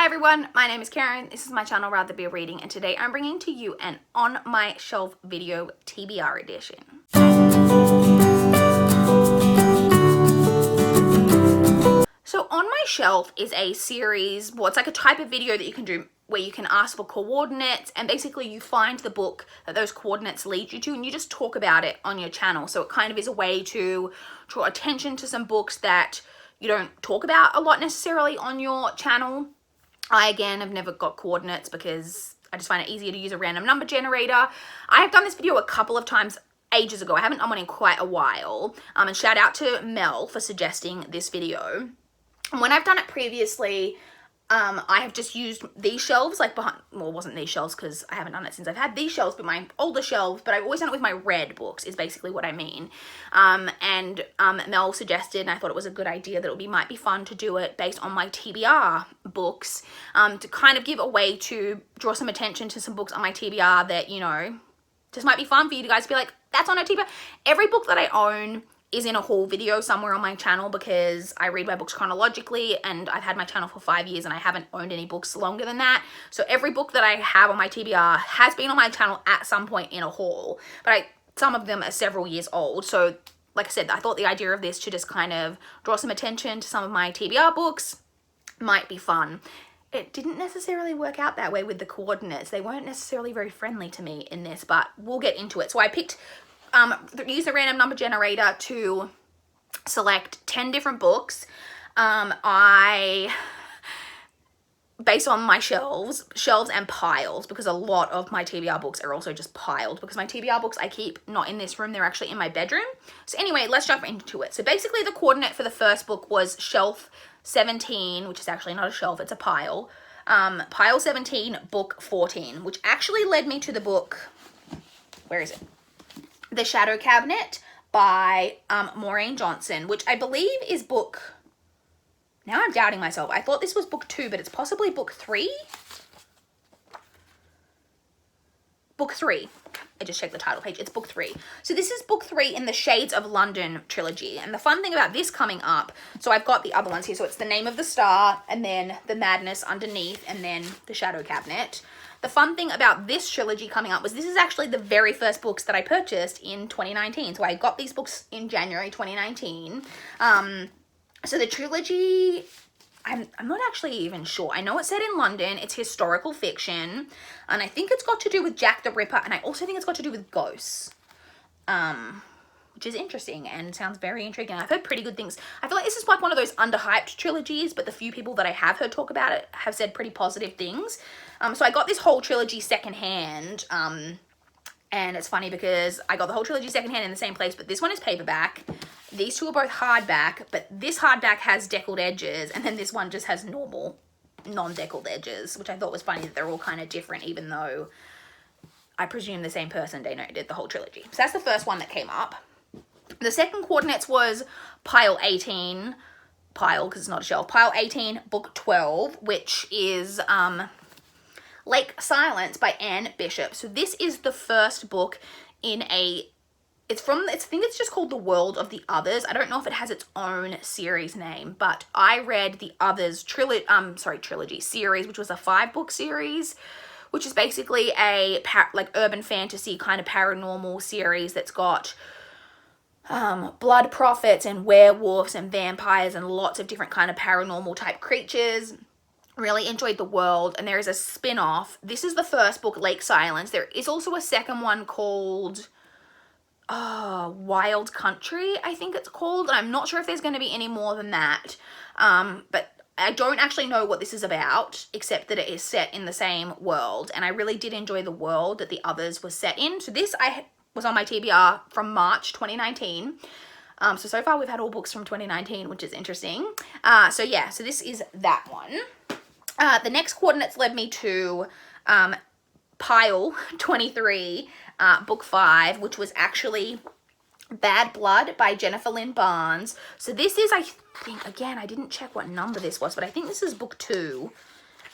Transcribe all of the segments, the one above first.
Hi everyone, my name is Karen, this is my channel Rather Be Reading, and today I'm bringing to you an On My Shelf video TBR edition. So On My Shelf is a series, well it's like a type of video that you can do where you can ask for coordinates and basically you find the book that those coordinates lead you to and you just talk about it on your channel. So it kind of is a way to draw attention to some books that you don't talk about a lot necessarily on your channel. I, again, have never got coordinates because I just find it easier to use a random number generator. I have done this video a couple of times ages ago. I haven't done one in quite a while. And shout out to Mel for suggesting this video. And when I've done it previously, I have just used these shelves, like behind, well, it wasn't these shelves because I haven't done it since I've had these shelves, but my older shelves, but I've always done it with my red books is basically what I mean. Mel suggested, and I thought it was a good idea, that it might be fun to do it based on my TBR books, to kind of give a way to draw some attention to some books on my TBR that, you know, just might be fun for you guys to be like, that's on a TBR. Every book that I own is in a haul video somewhere on my channel because I read my books chronologically and I've had my channel for 5 years and I haven't owned any books longer than that. So every book that I have on my TBR has been on my channel at some point in a haul, but some of them are several years old. So like I said, I thought the idea of this to just kind of draw some attention to some of my TBR books might be fun. It didn't necessarily work out that way with the coordinates. They weren't necessarily very friendly to me in this, but we'll get into it. So I picked use a random number generator to select 10 different books. Based on my shelves and piles, because a lot of my TBR books are also just piled, because my TBR books I keep not in this room, they're actually in my bedroom. So anyway, let's jump into it. So basically the coordinate for the first book was shelf 17, which is actually not a shelf, it's a pile. Pile 17, book 14, which actually led me to the book, where is it? The Shadow Cabinet by Maureen Johnson, which I believe is book, now I'm doubting myself. I thought this was book 2, but it's possibly book 3? Book 3. I just checked the title page. It's book 3. So this is book 3 in the Shades of London trilogy. And the fun thing about this coming up, so I've got the other ones here. So it's The Name of the Star, and then The Madness underneath, and then The Shadow Cabinet. The fun thing about this trilogy coming up was this is actually the very first books that I purchased in 2019. So I got these books in January 2019. So the trilogy, I'm not actually even sure. I know it's set in London. It's historical fiction. And I think it's got to do with Jack the Ripper. And I also think it's got to do with ghosts. Which is interesting and sounds very intriguing. I've heard pretty good things. I feel like this is like one of those underhyped trilogies, but the few people that I have heard talk about it have said pretty positive things. So I got this whole trilogy secondhand, and it's funny because I got the whole trilogy secondhand in the same place, but this one is paperback. These two are both hardback, but this hardback has deckled edges, and then this one just has normal, non-deckled edges, which I thought was funny that they're all kind of different, even though I presume the same person did the whole trilogy. So that's the first one that came up. The second coordinates was pile 18, pile because it's not a shelf, pile 18, book 12, which is Lake Silence by Anne Bishop. So this is the first book in I think it's just called The World of the Others. I don't know if it has its own series name, but I read the Others trilogy series, which was a 5-book series, which is basically a like urban fantasy kind of paranormal series that's got blood prophets and werewolves and vampires and lots of different kind of paranormal type creatures. Really enjoyed the world, and there is a spin-off. This is the first book, Lake Silence. There is also a second one called Wild Country, I think it's called, and I'm not sure if there's going to be any more than that. But I don't actually know what this is about, except that it is set in the same world, and I really did enjoy the world that the Others was set in. So this was on my TBR from March 2019. So far we've had all books from 2019, which is interesting. So yeah, so this is that one. The next coordinates led me to pile 23, book 5, which was actually Bad Blood by Jennifer Lynn Barnes. So this is, I think, again, I didn't check what number this was, but I think this is book 2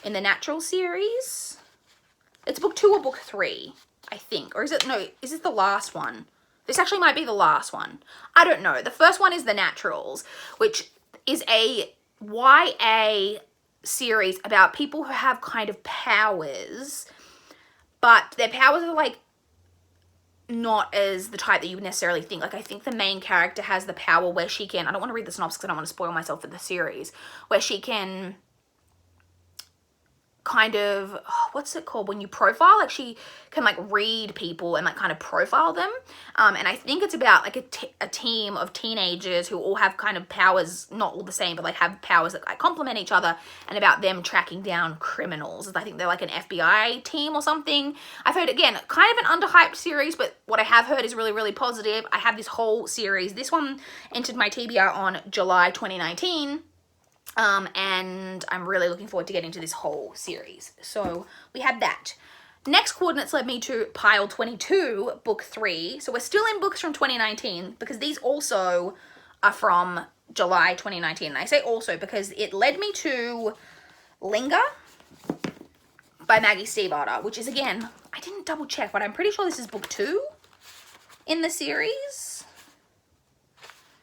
in the Natural series. It's book 2 or book 3, I think. Or is it, no, is it the last one? This actually might be the last one. I don't know. The first one is The Naturals, which is a YA series about people who have kind of powers, but their powers are like not as the type that you would necessarily think. Like, I think the main character has the power where she can, I don't want to read the synopsis because I don't want to spoil myself for the series, where she can kind of, what's it called when you profile, like she can like read people and like kind of profile them, and I think it's about like a team of teenagers who all have kind of powers, not all the same, but like have powers that like complement each other, and about them tracking down criminals. I think they're like an FBI team or something. I've heard, again, kind of an underhyped series, but what I have heard is really, really positive. I have this whole series. This one entered my TBR on July 2019. And I'm really looking forward to getting to this whole series. So we had that. Next coordinates led me to pile 22, book 3. So we're still in books from 2019 because these also are from July 2019. And I say also because it led me to Linger by Maggie Stiefvater, which is, again, I didn't double check, but I'm pretty sure this is book 2 in the series.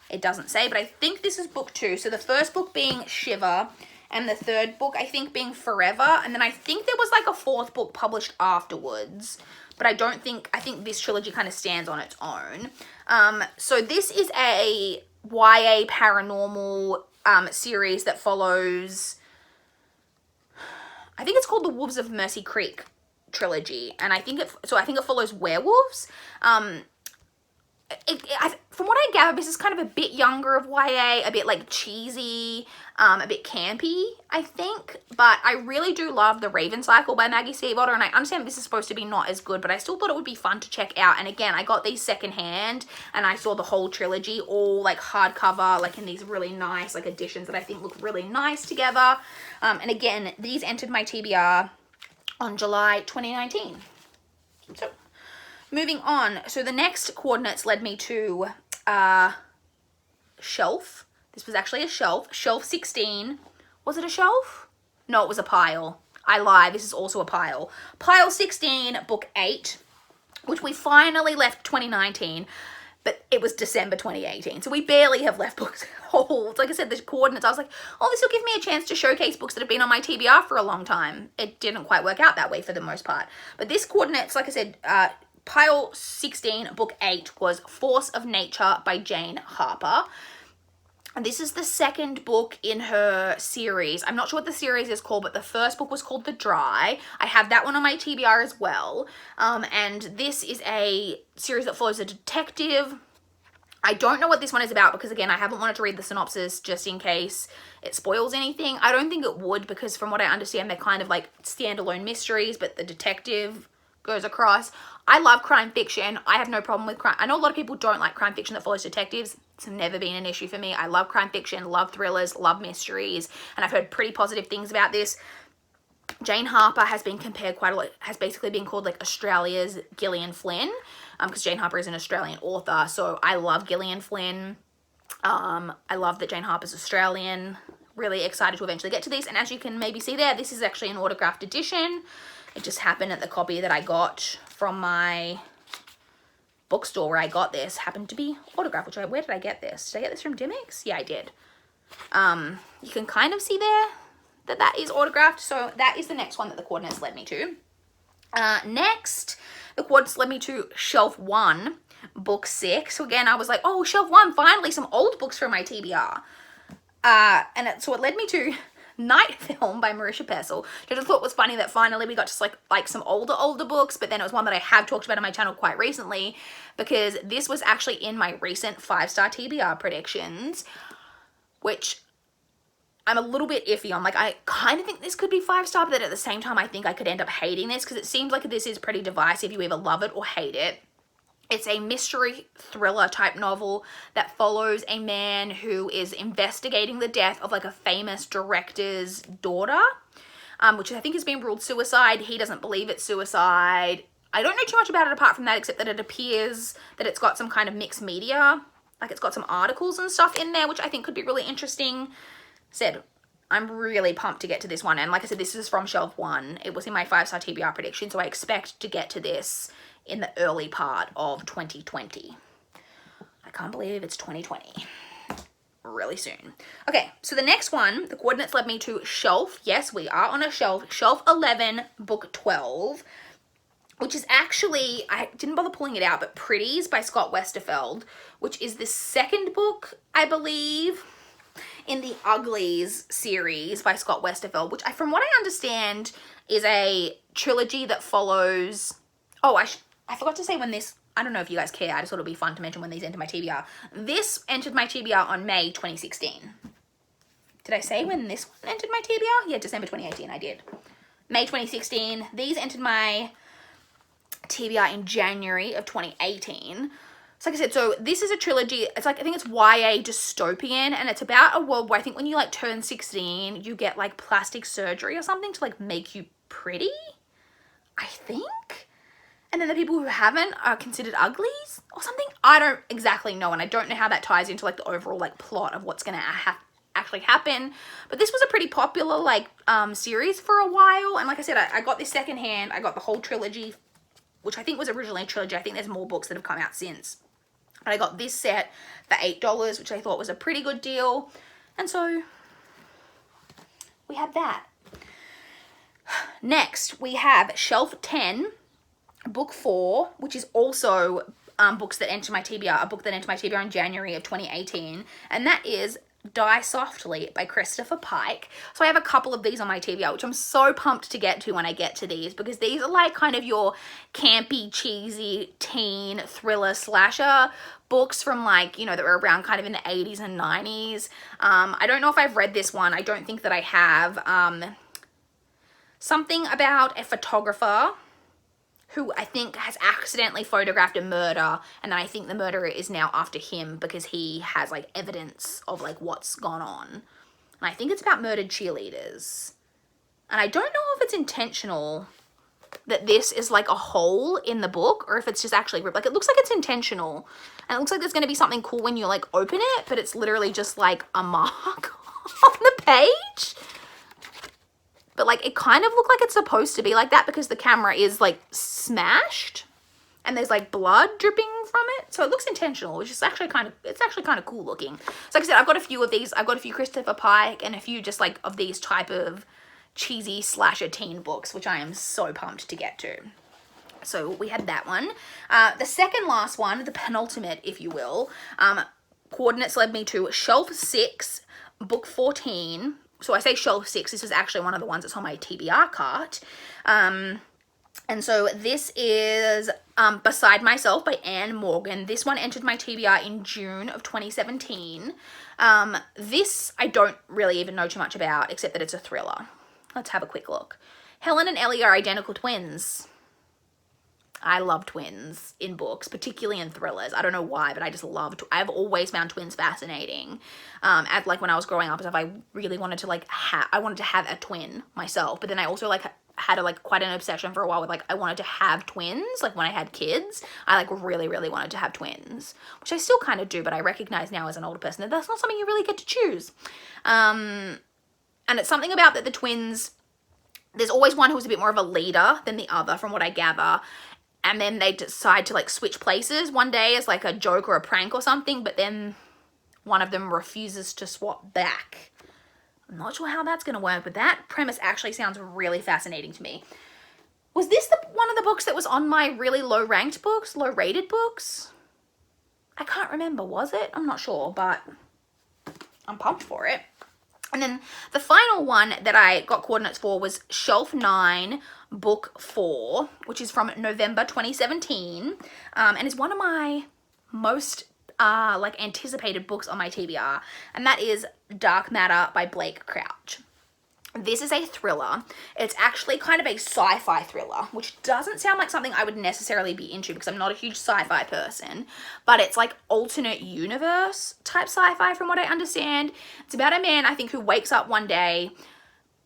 It doesn't say, but I think this is book 2. So the first book being Shiver, and the third book, I think, being Forever. And then I think there was like a 4th book published afterwards. But I think this trilogy kind of stands on its own. So this is a YA paranormal series that follows, I think it's called the Wolves of Mercy Creek trilogy. And I think it follows werewolves. From what I gather, this is kind of a bit younger of YA, a bit like cheesy, a bit campy, I think. But I really do love The Raven Cycle by Maggie Stiefvater, and I understand this is supposed to be not as good, but I still thought it would be fun to check out. And again, I got these secondhand, and I saw the whole trilogy, all like hardcover, like in these really nice like editions that I think look really nice together. And again, these entered my TBR on July 2019. So moving on, so the next coordinates led me to shelf. This was actually a shelf. Shelf 16. Was it a shelf? No, it was a pile. I lie, this is also a pile. Pile 16, book 8, which we finally left 2019, but it was December 2018. So we barely have left books hold. Like I said, the coordinates, I was like, oh, this will give me a chance to showcase books that have been on my TBR for a long time. It didn't quite work out that way for the most part. But this coordinates, like I said, pile 16, book 8 was Force of Nature by Jane Harper. And this is the second book in her series. I'm not sure what the series is called, but the first book was called The Dry. I have that one on my TBR as well. And this is a series that follows a detective. I don't know what this one is about because, again, I haven't wanted to read the synopsis just in case it spoils anything. I don't think it would because from what I understand, they're kind of like standalone mysteries, but the detective goes across. I love crime fiction. I have no problem with crime. I know a lot of people don't like crime fiction that follows detectives. It's never been an issue for me. I love crime fiction, love thrillers, love mysteries, and I've heard pretty positive things about this. Jane Harper has been compared quite a lot, has basically been called like Australia's Gillian Flynn, because Jane Harper is an Australian author, so I love Gillian Flynn. I love that Jane Harper's Australian. Really excited to eventually get to these, and as you can maybe see there, this is actually an autographed edition. It just happened that the copy that I got from my bookstore where I got this happened to be autographed, where did I get this? Did I get this from Dimmicks? Yeah, I did. You can kind of see there that that is autographed, so that is the next one that the coordinates led me to. Next, the coordinates led me to Shelf 1, book 6. So again, I was like, oh, Shelf 1, finally some old books from my TBR. So it led me to Night Film by Marisha Pessl, which I just thought was funny that finally we got just like some older books, but then it was one that I have talked about on my channel quite recently because this was actually in my recent 5-star TBR predictions, which I'm a little bit iffy on. Like, I kind of think this could be 5-star, but then at the same time I think I could end up hating this because it seems like this is pretty divisive. You either love it or hate it. It's a mystery thriller type novel that follows a man who is investigating the death of like a famous director's daughter, which I think has been ruled suicide. He doesn't believe it's suicide. I don't know too much about it apart from that, except that it appears that it's got some kind of mixed media. Like it's got some articles and stuff in there, which I think could be really interesting. I'm really pumped to get to this one. And like I said, this is from Shelf 1. It was in my 5-star TBR prediction, so I expect to get to this in the early part of 2020. I can't believe it's 2020. really soon. Okay, so the next one, the coordinates led me to shelf. Yes, we are on a shelf. Shelf 11, book 12, which is actually, I didn't bother pulling it out, but Pretties by Scott Westerfeld, which is the second book, I believe, in the Uglies series by Scott Westerfeld, which from what I understand is a trilogy that follows, oh, I forgot to say when this, I don't know if you guys care, I just thought it'd be fun to mention when these enter my TBR. This entered my TBR on May 2016. Did I say when this one entered my TBR? Yeah, December 2018, I did. May 2016. These entered my TBR in January of 2018. So like I said, so this is a trilogy. It's like, I think it's YA dystopian, and it's about a world where I think when you like turn 16, you get like plastic surgery or something to like make you pretty, I think. And then the people who haven't are considered uglies or something. I don't exactly know, and I don't know how that ties into like the overall like plot of what's gonna actually happen. But this was a pretty popular like series for a while, and like I said, I got this secondhand. I got the whole trilogy, which I think was originally a trilogy. I think there's more books that have come out since. But I got this set for $8, which I thought was a pretty good deal. And so we have that. Next, we have Shelf 10, Book 4, which is also books that enter my TBR, a book that entered my TBR in January of 2018. And that is Die Softly by Christopher Pike. So I have a couple of these on my TBR, which I'm so pumped to get to when I get to these, because these are like kind of your campy, cheesy teen thriller slasher books from like, you know, that were around kind of in the 80s and 90s. I don't know if I've read this one. I don't think that I have. Something about a photographer who I think has accidentally photographed a murder, and then I think the murderer is now after him because he has like evidence of like what's gone on. And I think it's about murdered cheerleaders. And I don't know if it's intentional that this is like a hole in the book, or if it's just actually ripped. Like, it looks like it's intentional, and it looks like there's going to be something cool when you like open it, but it's literally just like a mark on the page. But like, it kind of looked like it's supposed to be like that because the camera is like smashed and there's like blood dripping from it. So it looks intentional, which is actually kind of cool looking. So like I said, I've got a few of these. I've got a few Christopher Pike and a few just like of these type of cheesy slasher teen books, which I am so pumped to get to. So we had that one. The second last one, the penultimate, if you will, coordinates led me to Shelf 6, Book 14. So I say Shelf 6, this is actually one of the ones that's on my TBR cart. And so this is Beside Myself by Anne Morgan. This one entered my TBR in June of 2017. This I don't really even know too much about, except that it's a thriller. Let's have a quick look. Helen and Ellie are identical twins. I love twins in books, particularly in thrillers. I don't know why, but I just love, I've always found twins fascinating. At like when I was growing up, as if I really wanted to like I wanted to have a twin myself, but then I also like had quite an obsession for a while with like, I wanted to have twins. Like when I had kids, I like really, really wanted to have twins, which I still kind of do, but I recognize now as an older person that that's not something you really get to choose. And it's something about that the twins, there's always one who's a bit more of a leader than the other from what I gather. And then they decide to like switch places one day as like a joke or a prank or something, but then one of them refuses to swap back. I'm not sure how that's going to work, but that premise actually sounds really fascinating to me. Was this one of the books that was on my really low-ranked books, low-rated books? I can't remember, was it? I'm not sure, but I'm pumped for it. And then the final one that I got coordinates for was Shelf 9, Book 4, which is from November 2017, and is one of my most like anticipated books on my TBR, and that is Dark Matter by Blake Crouch. This is a thriller. It's actually kind of a sci-fi thriller, which doesn't sound like something I would necessarily be into because I'm not a huge sci-fi person, but it's like alternate universe type sci-fi from what I understand. It's about a man, I think, who wakes up one day,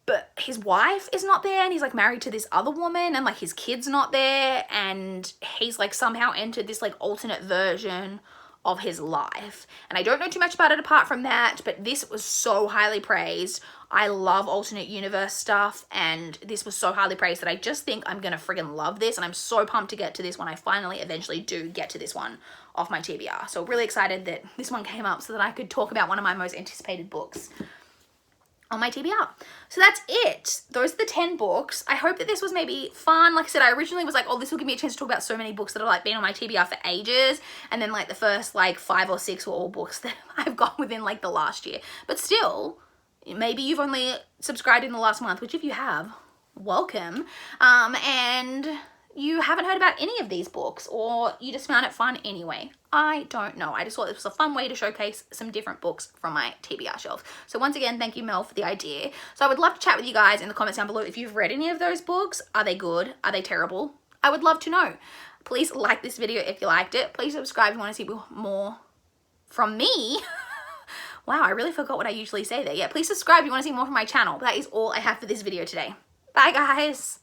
but his wife is not there, and he's like married to this other woman, and like his kid's not there, and he's like somehow entered this like alternate version of his life. And I don't know too much about it apart from that, but this was so highly praised. I love alternate universe stuff, and this was so highly praised that I just think I'm gonna friggin' love this, and I'm so pumped to get to this when I finally eventually do get to this one off my TBR. So really excited that this one came up so that I could talk about one of my most anticipated books on my TBR. So that's it. Those are the 10 books. I hope that this was maybe fun. Like I said, I originally was like, oh, this will give me a chance to talk about so many books that have like been on my TBR for ages. And then like the first like 5 or 6 were all books that I've got within like the last year. But still, maybe you've only subscribed in the last month, which if you have, welcome. And you haven't heard about any of these books, or you just found it fun anyway. I don't know. I just thought this was a fun way to showcase some different books from my TBR shelf. So once again, thank you, Mel, for the idea. So I would love to chat with you guys in the comments down below if you've read any of those books. Are they good? Are they terrible? I would love to know. Please like this video if you liked it. Please subscribe if you want to see more from me. Wow, I really forgot what I usually say there. Yeah, please subscribe if you want to see more from my channel. That is all I have for this video today. Bye, guys.